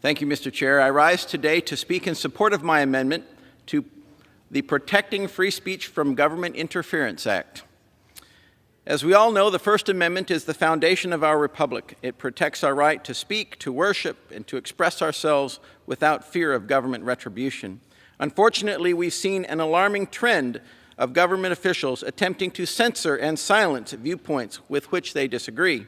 Thank you, Mr. Chair. I rise today to speak in support of my amendment to the Protecting Free Speech from Government Interference Act. As we all know, the First Amendment is the foundation of our republic. It protects our right to speak, to worship, and to express ourselves without fear of government retribution. Unfortunately, we've seen an alarming trend of government officials attempting to censor and silence viewpoints with which they disagree,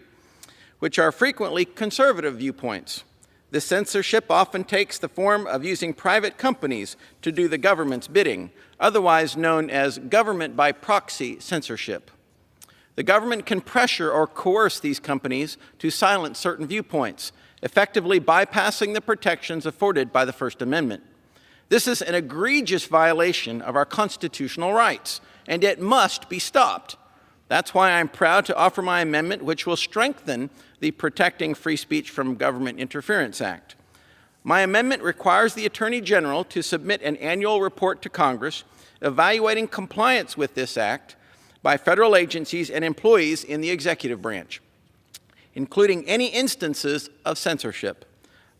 which are frequently conservative viewpoints. This censorship often takes the form of using private companies to do the government's bidding, otherwise known as government by proxy censorship. The government can pressure or coerce these companies to silence certain viewpoints, effectively bypassing the protections afforded by the First Amendment. This is an egregious violation of our constitutional rights, and it must be stopped. That's why I'm proud to offer my amendment, which will strengthen the Protecting Free Speech from Government Interference Act. My amendment requires the Attorney General to submit an annual report to Congress evaluating compliance with this act by federal agencies and employees in the executive branch, including any instances of censorship.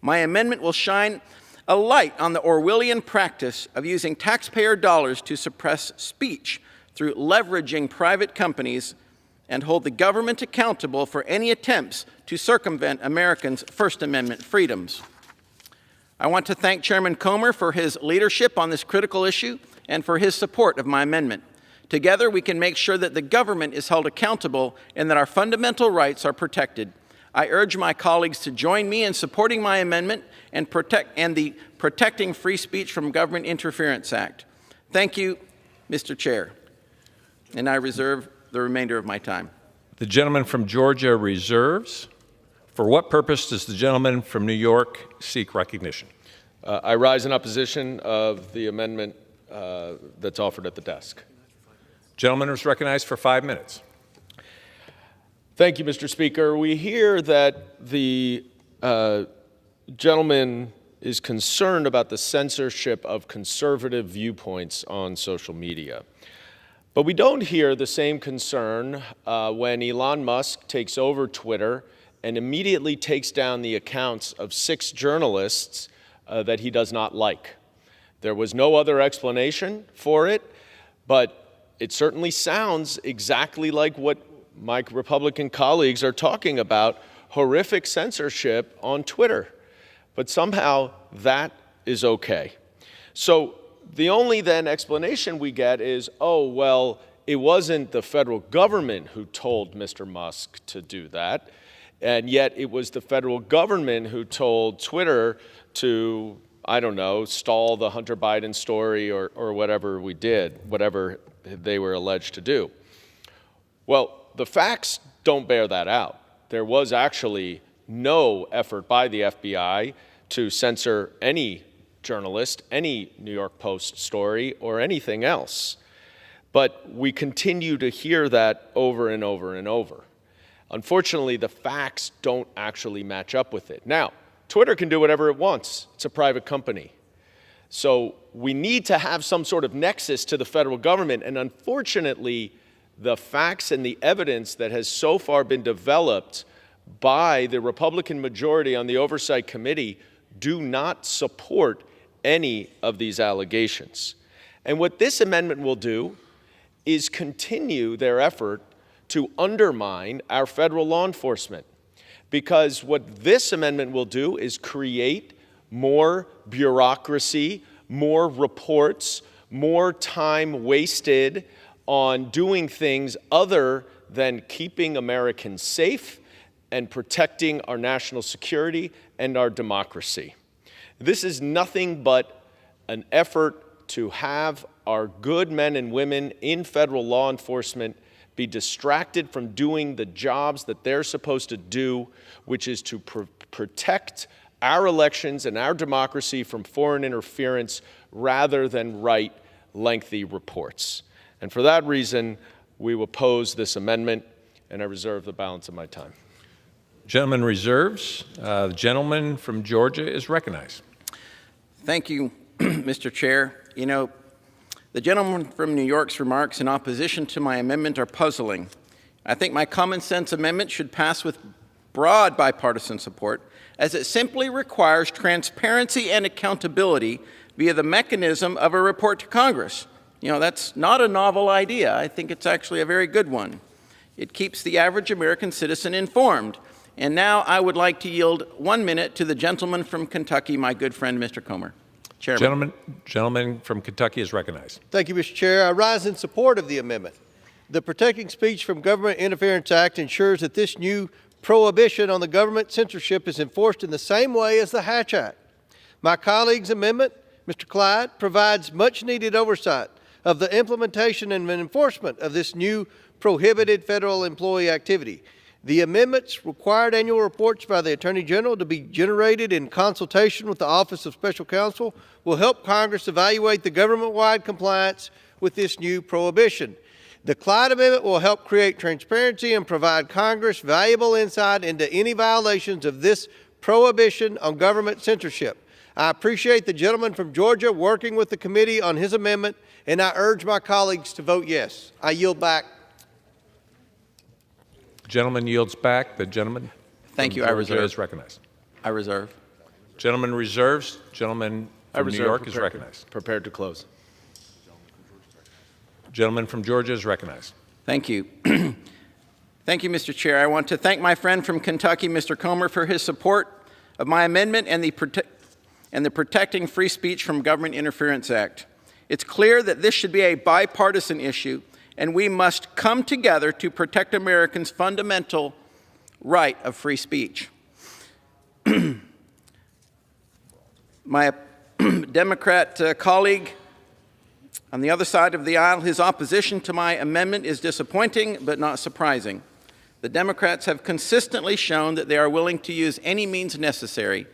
My amendment will shine a light on the Orwellian practice of using taxpayer dollars to suppress speech through leveraging private companies and hold the government accountable for any attempts to circumvent Americans' First Amendment freedoms. I want to thank Chairman Comer for his leadership on this critical issue and for his support of my amendment. Together, we can make sure that the government is held accountable and that our fundamental rights are protected. I urge my colleagues to join me in supporting my amendment and the Protecting Free Speech from Government Interference Act. Thank you, Mr. Chair, and I reserve the remainder of my time. The gentleman from Georgia reserves. For what purpose does the gentleman from New York seek recognition? I rise in opposition of the amendment that's offered at the desk. Gentleman is recognized for 5 minutes. Thank you, Mr. Speaker. We hear that the gentleman is concerned about the censorship of conservative viewpoints on social media. But we don't hear the same concern when Elon Musk takes over Twitter and immediately takes down the accounts of 6 journalists that he does not like. There was no other explanation for it, but it certainly sounds exactly like what my Republican colleagues are talking about, horrific censorship on Twitter. But somehow that is okay. So the only then explanation we get is, oh, well, it wasn't the federal government who told Mr. Musk to do that, and yet it was the federal government who told Twitter to, I don't know, stall the Hunter Biden story or whatever we did, whatever they were alleged to do. Well, the facts don't bear that out. There was actually no effort by the FBI to censor any journalist, any New York Post story, or anything else. But we continue to hear that over and over and over. Unfortunately, the facts don't actually match up with it. Now, Twitter can do whatever it wants. It's a private company. So we need to have some sort of nexus to the federal government, and unfortunately, the facts and the evidence that has so far been developed by the Republican majority on the Oversight Committee do not support any of these allegations. And what this amendment will do is continue their effort to undermine our federal law enforcement. Because what this amendment will do is create more bureaucracy, more reports, more time wasted on doing things other than keeping Americans safe and protecting our national security and our democracy. This is nothing but an effort to have our good men and women in federal law enforcement be distracted from doing the jobs that they're supposed to do, which is to protect our elections and our democracy from foreign interference rather than write lengthy reports. And for that reason, we will oppose this amendment, and I reserve the balance of my time. Gentleman reserves. The gentleman from Georgia is recognized. Thank you, Mr. Chair. You know, the gentleman from New York's remarks in opposition to my amendment are puzzling. I think my common sense amendment should pass with broad bipartisan support, as it simply requires transparency and accountability via the mechanism of a report to Congress. You know, that's not a novel idea. I think it's actually a very good one. It keeps the average American citizen informed. And now I would like to yield 1 minute to the gentleman from Kentucky, my good friend, Mr. Comer. Chairman. Gentleman from Kentucky is recognized. Thank you, Mr. Chair. I rise in support of the amendment. The Protecting Speech from Government Interference Act ensures that this new prohibition on the government censorship is enforced in the same way as the Hatch Act. My colleague's amendment, Mr. Clyde, provides much-needed oversight of the implementation and enforcement of this new prohibited federal employee activity. The amendments required annual reports by the Attorney General to be generated in consultation with the Office of Special Counsel will help Congress evaluate the government-wide compliance with this new prohibition. The Clyde Amendment will help create transparency and provide Congress valuable insight into any violations of this prohibition on government censorship. I appreciate the gentleman from Georgia working with the committee on his amendment, and I urge my colleagues to vote yes. I yield back. Gentleman yields back. The gentleman Thank you. from I Georgia reserve. is recognized. I reserve. Gentleman reserves. Gentleman from New York is recognized. Prepared to close. Gentleman from Georgia is recognized. Thank you. Thank you, Mr. Chair. I want to thank my friend from Kentucky, Mr. Comer, for his support of my amendment and the Protecting Free Speech from Government Interference Act. It's clear that this should be a bipartisan issue, and we must come together to protect Americans' fundamental right of free speech. My Democrat colleague on the other side of the aisle, his opposition to my amendment is disappointing but not surprising. The Democrats have consistently shown that they are willing to use any means necessary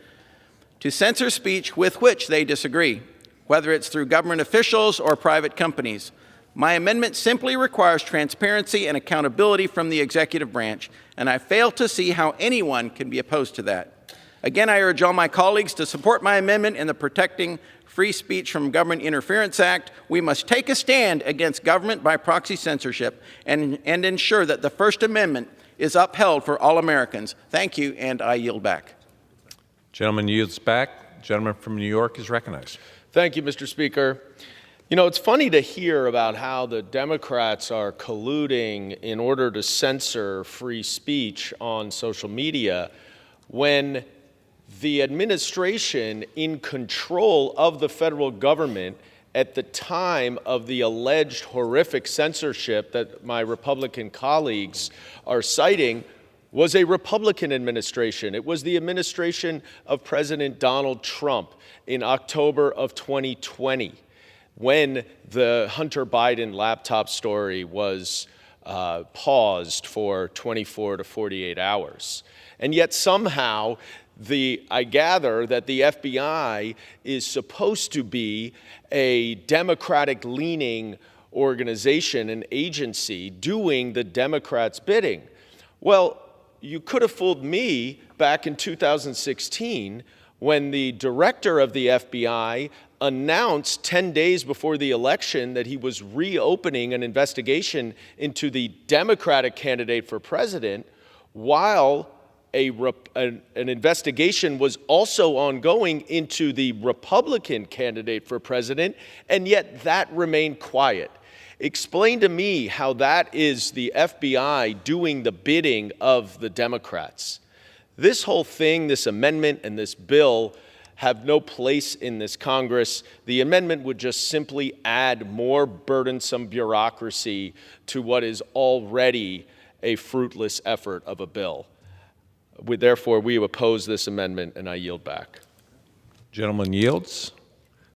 to censor speech with which they disagree, whether it's through government officials or private companies. My amendment simply requires transparency and accountability from the executive branch, and I fail to see how anyone can be opposed to that. Again, I urge all my colleagues to support my amendment in the Protecting Free Speech from Government Interference Act. We must take a stand against government by proxy censorship and ensure that the First Amendment is upheld for all Americans. Thank you, and I yield back. Gentleman yields back. Gentleman from New York is recognized. Thank you, Mr. Speaker. You know, it's funny to hear about how the Democrats are colluding in order to censor free speech on social media when the administration in control of the federal government at the time of the alleged horrific censorship that my Republican colleagues are citing was a Republican administration. It was the administration of President Donald Trump in October of 2020 when the Hunter Biden laptop story was paused for 24 to 48 hours. And yet somehow I gather that the FBI is supposed to be a Democratic-leaning organization, an agency, doing the Democrats' bidding. Well, you could have fooled me back in 2016 when the director of the FBI announced 10 days before the election that he was reopening an investigation into the Democratic candidate for president while an investigation was also ongoing into the Republican candidate for president, and yet that remained quiet. Explain to me how that is the FBI doing the bidding of the Democrats. This whole thing, this amendment and this bill have no place in this Congress. The amendment would just simply add more burdensome bureaucracy to what is already a fruitless effort of a bill. Therefore, we oppose this amendment, and I yield back. Gentleman yields.